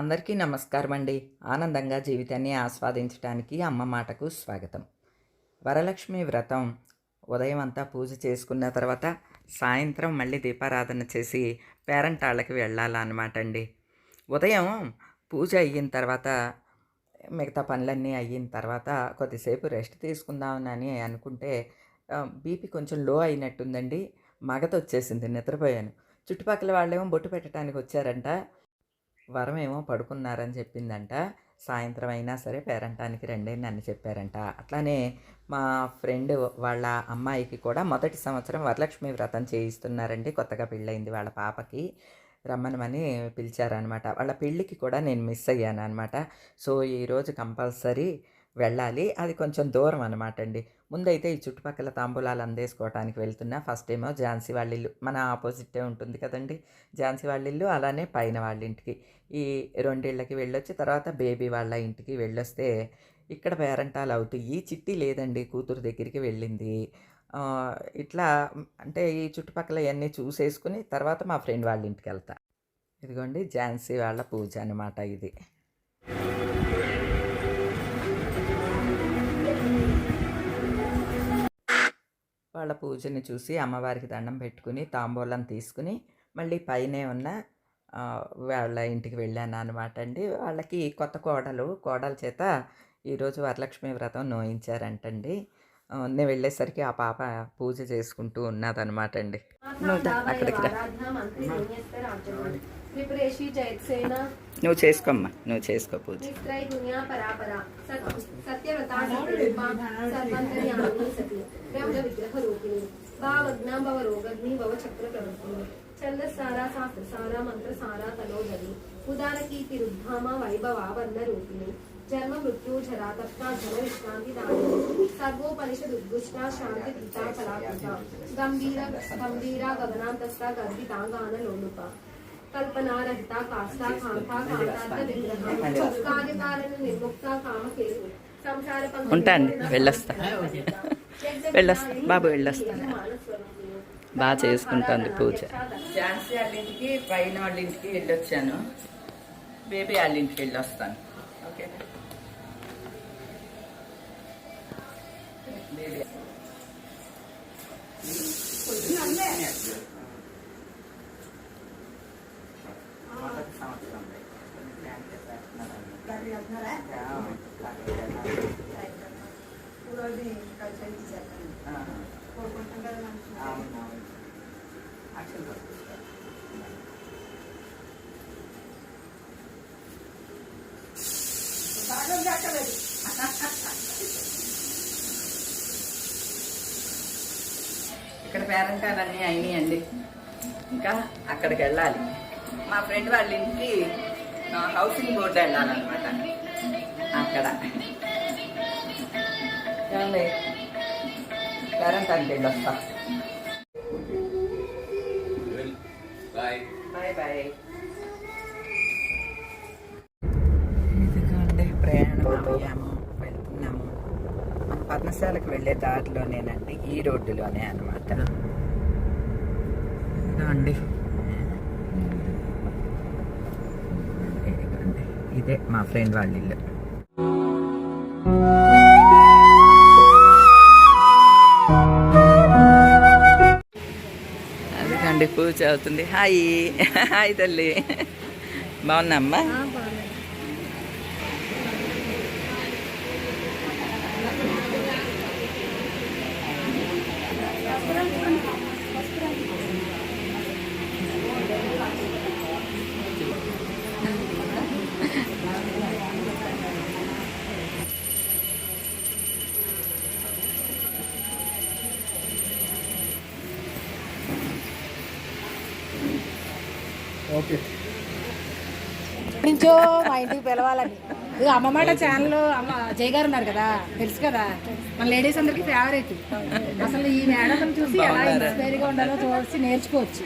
అందరికీ నమస్కారం అండి. ఆనందంగా జీవితాన్ని ఆస్వాదించడానికి అమ్మ మాటకు స్వాగతం. వరలక్ష్మి వ్రతం ఉదయం అంతా పూజ చేసుకున్న తర్వాత సాయంత్రం మళ్ళీ దీపారాధన చేసి పేరంటాళ్ళకి వెళ్ళాలన్నమాట అండి. ఉదయం పూజ అయిన తర్వాత మిగతా పనులన్నీ అయిన తర్వాత కొద్దిసేపు రెస్ట్ తీసుకుందామని అనుకుంటే బీపీ కొంచెం లో అయినట్టుందండి. మగతొచ్చేసింది, నిద్రపోయాను. చుట్టుపక్కల వాళ్ళేమో బొట్టు పెట్టడానికి వచ్చారంట. వరమేమో పడుకున్నారని చెప్పిందంట. సాయంత్రం అయినా సరే పేరంటానికి రండి అని నన్ను చెప్పారంట. అట్లానే మా ఫ్రెండ్ వాళ్ళ అమ్మాయికి కూడా మొదటి సంవత్సరం వరలక్ష్మి వ్రతం చేయిస్తున్నారండి. కొత్తగా పెళ్ళయింది వాళ్ళ పాపకి. రమ్మనమని పిలిచారనమాట. వాళ్ళ పెళ్ళికి కూడా నేను మిస్ అయ్యాను అనమాట. సో ఈరోజు కంపల్సరీ వెళ్ళాలి. అది కొంచెం దూరం అనమాట అండి. ముందైతే ఈ చుట్టుపక్కల తాంబూలాలు అందేసుకోవడానికి వెళ్తున్నా. ఫస్ట్ ఏమో ఝాన్సీ వాళ్ళ ఇల్లు, మన ఆపోజిటే ఉంటుంది కదండి ఝాన్సీ వాళ్ళ ఇల్లు. అలానే పైన వాళ్ళ ఇంటికి, ఈ రెండిళ్ళకి వెళ్ళొచ్చి తర్వాత బేబీ వాళ్ళ ఇంటికి వెళ్ళొస్తే ఇక్కడ పేరంటాలు అవుతాయి. చిట్టి లేదండి, కూతురు దగ్గరికి వెళ్ళింది. ఇట్లా అంటే ఈ చుట్టుపక్కల ఇవన్నీ చూసేసుకుని తర్వాత మా ఫ్రెండ్ వాళ్ళ ఇంటికి వెళ్తా. ఇదిగోండి ఝాన్సీ వాళ్ళ పూజ అనమాట ఇది. వాళ్ళ పూజని చూసి అమ్మవారికి దండం పెట్టుకుని తాంబూలం తీసుకుని మళ్ళీ పైనే ఉన్న వాళ్ళ ఇంటికి వెళ్ళాను అనమాట అండి. వాళ్ళకి కొత్త కోడల చేత ఈరోజు వరలక్ష్మి వ్రతం నోయించారంటండి. నేను వెళ్ళేసరికి ఆ పాప పూజ చేసుకుంటూ ఉన్నదనమాట అండి. అక్కడికి నువ్వు చేసుకోమ్మా, నువ్వు చేసుకో పూజ. ఛందస్సారా శాస్త్రసారా మంత్రసారా తలోదరి ఉదార కీర్తి రుద్ధామ వైభవ వర్ణ రూపిణి జన్మ మృత్యు జరా తప్తా జన విశ్రాంతి దాని సర్వోపనిషద్ ఉద్గుష్ట శాంతి పితా ఫలాపిత గంభీర గగనాంతస్థ గర్భితాంగాన లోలుప కల్పనారహిత కాష్టా కాంతా కాంతార్థ విగ్రహం కార్యకారణ నిర్ముక్త కామకేతు సంసార ఉంటాను. వెళ్ళొస్తా బాబు, వెళ్ళొస్తా. బాగా చేసుకుంటుంది పూజ. ఝాన్సీ వాళ్ళ ఇంటికి, పైన వాళ్ళ ఇంటికి వెళ్ళొచ్చాను. బేబీ వాళ్ళ ఇంటికి వెళ్ళొస్తాను. ఓకే, ఇక్కడ పేరంటాలన్నీ అయినాయండి. ఇంకా అక్కడికి వెళ్ళాలి. మా ఫ్రెండ్ వాళ్ళ ఇంటికి హౌసింగ్ బోర్డు వెళ్ళాలన్నమాట. అక్కడ పేరంటానికి వెళ్ళొస్తా. Bye bye. ఇదిగోండి ప్రయాణం అయ్యాము, వెళ్తున్నాము. మన పర్ణశాలకు వెళ్ళే దారిలోనేనండి, ఈ రోడ్డులోనే అనమాట. ఇదిగోండి ఇదే మా ఫ్రెండ్ వాళ్ళ ఇల్లు. అదిగండి పూజ అవుతుంది. హాయ్ హాయ్ తల్లి, బాగున్నామ్మా? ఓకే, నుంచో మా ఇంటికి పిలవాలని. ఇది అమ్మమాట ఛానల్, అమ్మ జయ గారు ఉన్నారు కదా, తెలుసు కదా, మన లేడీస్ అందరికి ఫేవరెట్. అసలు ఈ మేడం చూసి ఎలా ఇన్స్పైర్గా ఉండాలో చూసి నేర్చుకోవచ్చు.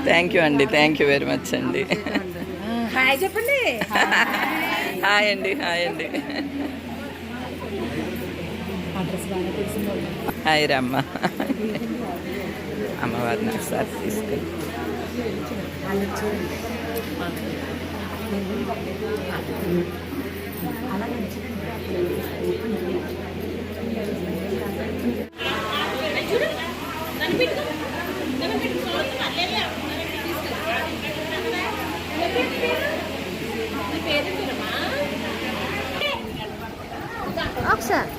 థ్యాంక్ యూ అండి, థ్యాంక్ యూ వెరీ మచ్ అండి. హాయ్ చెప్పండి. హాయ్ అండి, హాయ్ అండి. హాయ్ రమ్మ. అమ్మవారిని ఒకసారి తీసుకుని ఒకసారి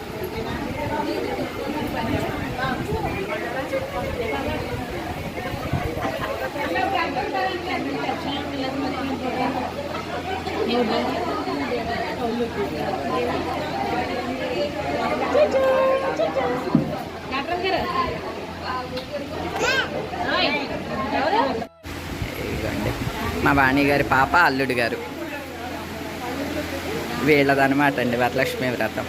ఇదిగోండి మా వాణి గారి పాప అల్లుడు గారు వీళ్ళదనమాట అండి వరలక్ష్మి వ్రతం.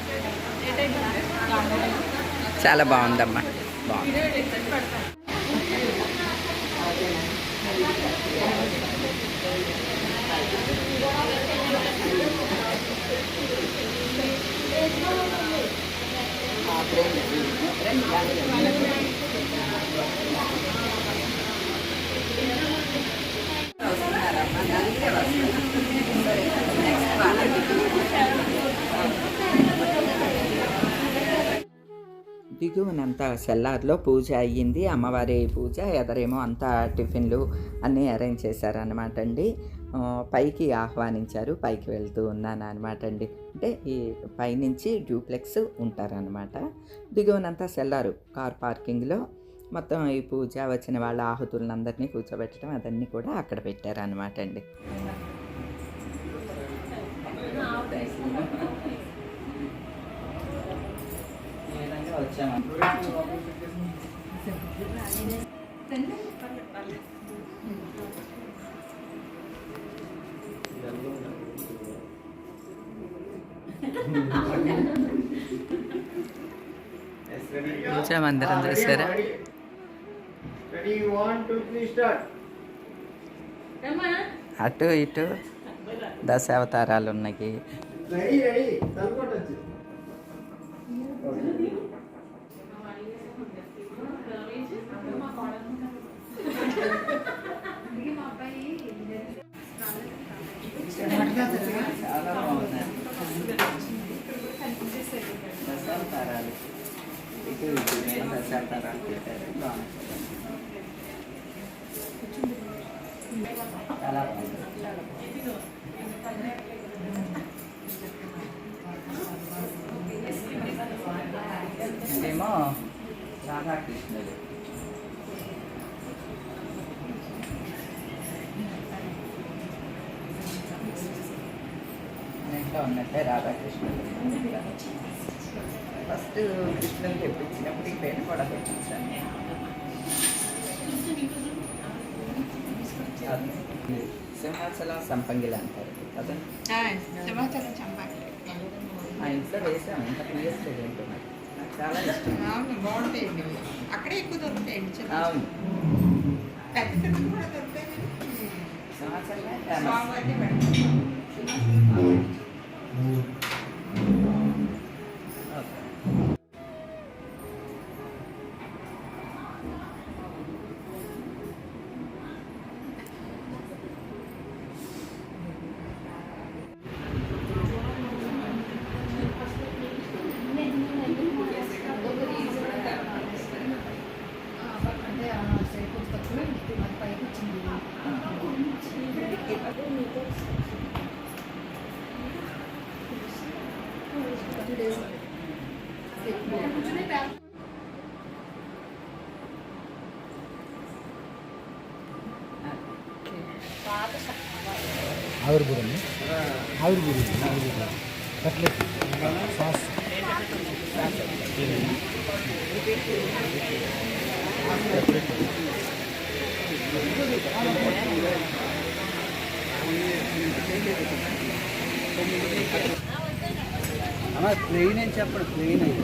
చాలా బాగుందమ్మా, బాగుంది. దిగువనంతా సెల్లార్లో పూజ అయ్యింది, అమ్మవారి పూజ. ఎదరేమో అంతా టిఫిన్లు అన్నీ అరేంజ్ చేశారనమాట అండి. పైకి ఆహ్వానించారు, పైకి వెళ్తూ ఉన్నాను అనమాట అండి. అంటే ఈ పైనుంచి డ్యూప్లెక్స్ ఉంటారనమాట. దిగువనంతా సెల్లారు కార్ పార్కింగ్లో మొత్తం ఈ పూజ వచ్చిన వాళ్ళ ఆహుతులందరినీ కూర్చోబెట్టడం అదన్నీ కూడా అక్కడ పెట్టారనమాట అండి. మందిరం చూసారా? అటు ఇటు దశావతారాలు ఉన్నాయి. చాలా బాగున్నాయి దశావతారాలు. ఇటు ఇటు దశావతారాలు పెట్టారు, బాగున్నాయి. చాలా బాగుంది. ఇదేమో రాధాకృష్ణుడు. ఇంట్లో ఉన్నట్టే రాధాకృష్ణుడు. ఫస్ట్ కృష్ణుని తెప్పించినప్పుడు ఈ పేరు కూడా తెప్పించాను. సింహాచలం సంపంగిలు అంటారు కదా. మా ఇంట్లో వేసాము, ఇంకా పిఎస్టీ తింటున్నాను. నాకు చాలా ఇష్టం. బాగుంటాయండి, అక్కడే ఎక్కువ దొరుకుతాయండి. అవును, కూడా దొరుకుతాయి. సింహాచలమే ఫేమస్. ఆవిర్భూరండి, ఆవిర్భూరి కట్లెట్ సాస్. అమ్మా ప్లెయిన్ అని చెప్పండి, ప్లెయిన్ అయ్యి.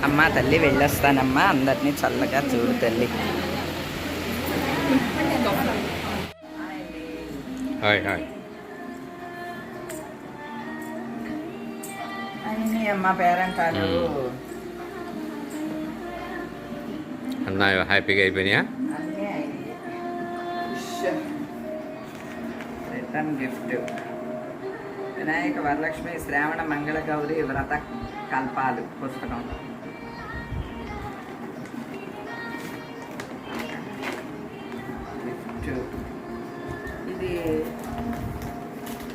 అమ్మ తల్లి వెళ్ళొస్తానమ్మా, అందరినీ చల్లగా చూడు తల్లి. Hi hi. అన్నీ అమ్మ పేరంటాలు అన్నా హ్యాపీగా అయిపోయినాయా? అన్నీ అయింది. రిటర్న్ గిఫ్ట్ వినాయక వరలక్ష్మి శ్రావణ మంగళ గౌరి వ్రత కల్పాలు పుస్తకం. గిఫ్ట్ ఇది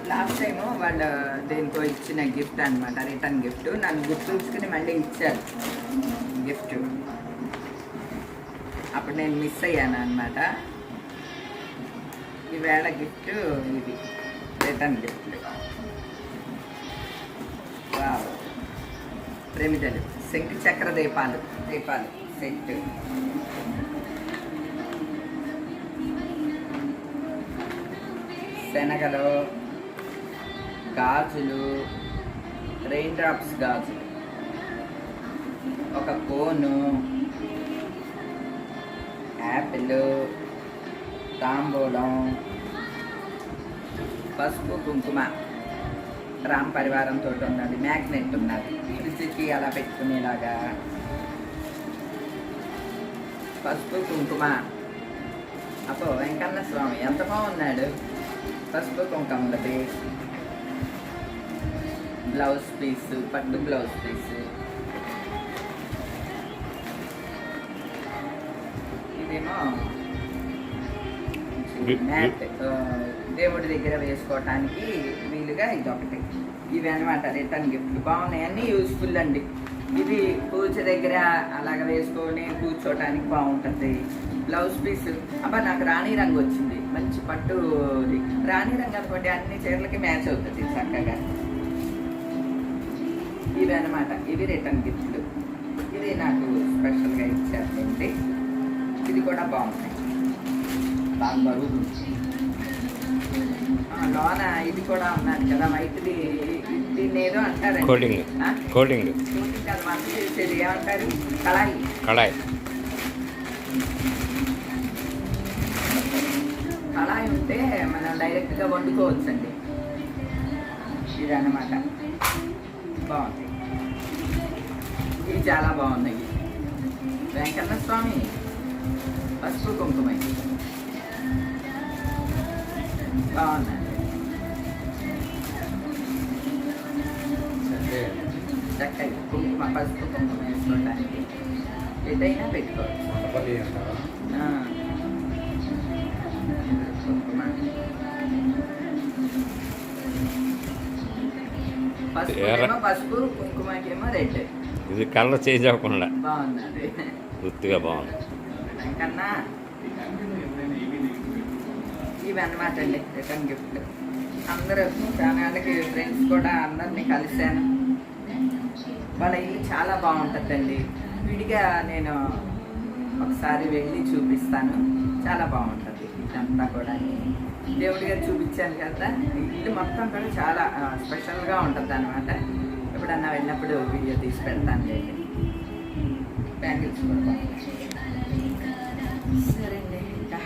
లాస్ట్ టైము వాళ్ళు దేనికో ఇచ్చిన గిఫ్ట్ అనమాట, రిటర్న్ గిఫ్ట్. నన్ను గుర్తుంచుకుని మళ్ళీ ఇచ్చారు గిఫ్ట్. అప్పుడు నేను మిస్ అయ్యాను అనమాట. ఈవేళ గిఫ్ట్ ఇది రిటర్న్ గిఫ్ట్. వావ్, ప్రమిదలు, శంకు చక్ర దీపాలు సెట్. శనగలు, గాజులు, రెయిన్ డ్రాప్స్ గాజులు, ఒక కోను, యాపిల్, తాంబూలం, పసుపు కుంకుమ, రామ్ పరివారంతో ఉన్నది, మ్యాగ్నెట్ ఉన్నది, ఫ్రిడ్జ్కి అలా పెట్టుకునేలాగా. పసుపు కుంకుమ. అప్పో వెంకన్న స్వామి ఎంత బాగున్నాడు. పసుపు కుంకుమలది బ్లౌజ్ పీసు, పట్టు బ్లౌజ్ పీసు. ఇదేమో మ్యాట్, దేవుడి దగ్గర వేసుకోవటానికి వీలుగా ఇది ఒకటి. ఇవి అనమాట రిటర్న్ గిఫ్ట్. బాగున్నాయి, అన్నీ యూస్ఫుల్ అండి. ఇది పూజ దగ్గర అలాగ వేసుకొని కూర్చోటానికి బాగుంటుంది. బ్లౌజ్ పీస్ అబ్బా నాకు రాణి రంగు వచ్చింది, మంచి పట్టు రాణి రంగు అనుకోండి, అన్ని చీరలకి మ్యాచ్ అవుతుంది చక్కగా. ఇవి అనమాట, ఇవి రిటర్న్ గిఫ్ట్లు. ఇది నాకు స్పెషల్గా ఇచ్చారండి. ఇది కూడా బాగుంది, బాగా బరువు. లోన ఇది కూడా ఉన్నది కదా వైట్ది, దీన్ని ఏదో అంటారు కోటింగ్. కోటింగ్ కాదు, మనకి చేసేది ఏమంటారు, కళాయి. కళాయి ఉంటే మనం డైరెక్ట్గా వండుకోవచ్చండి. ఇది అన్నమాట, బాగుంది. ఇవి చాలా బాగున్నాయి. వెంకన్న స్వామి పసుపు కుంకుమ బాగుందండి. చక్కగా కుంకుమ, పసుపు కుంకుమ వేసుకోవడానికి ఏదైనా పెట్టుకోవచ్చు. కుంకుమ, పసుపు, పసుపు కుంకుమకేమో రెడ్. ఇది కలర్ చేంజ్ అవ్వకుండా బాగుందండి, గుర్తుగా బాగుంది. కన్నా ఇవి అన్నమాట అండి రిటర్న్ గిఫ్ట్. అందరూ చాలాకి ఫ్రెండ్స్ కూడా అందరినీ కలిశాను. వాళ్ళ ఇల్లు చాలా బాగుంటుందండి. విడిగా నేను ఒకసారి వెళ్ళి చూపిస్తాను, చాలా బాగుంటుంది. ఇదంతా కూడా దేవుడి గారు చూపించాను కదా, ఇల్లు మొత్తం కూడా చాలా స్పెషల్గా ఉంటుంది అనమాట. ఎప్పుడన్నా వెళ్ళినప్పుడు వీడియో తీసి పెడతాను లేండి. బ్యాంగిల్స్ కూడా సరే అండి. ఇంకా